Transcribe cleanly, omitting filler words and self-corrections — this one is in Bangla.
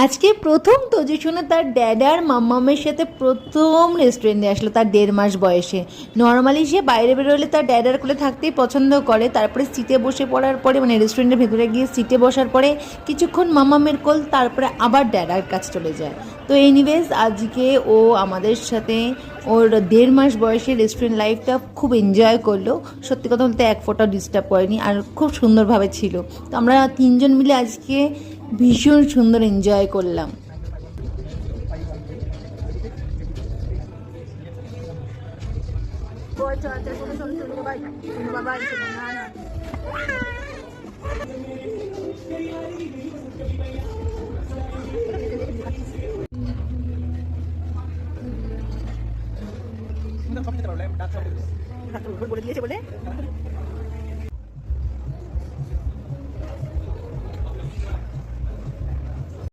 আজকে প্রথম তজুশোনা তার ড্যাড আর মাম্মামের সাথে প্রথম রেস্টুরেন্টে আসলো তার 1.5 মাস বয়সে। নর্মালি সে বাইরে বেরোলে তার ড্যাডার কোলে থাকতেই পছন্দ করে, তারপরে সিটে বসে পড়ার পরে মানে রেস্টুরেন্টের ভেতরে গিয়ে সিটে বসার পরে কিছুক্ষণ মাম্মামের কোল, তারপরে আবার ড্যাডার কাছে চলে যায়। তো এনিওয়েজ আজকে ও আমাদের সাথে ওর 1.5 মাস বয়সে রেস্টুরেন্ট লাইফটা খুব এনজয় করলো। সত্যি কথা বলতে এক ফোঁটাও ডিস্টার্ব করেনি আর খুব সুন্দরভাবে ছিল। তো আমরা তিনজন মিলে আজকে ভীষণ সুন্দর এনজয় করলাম। বলে দিয়েছে বলে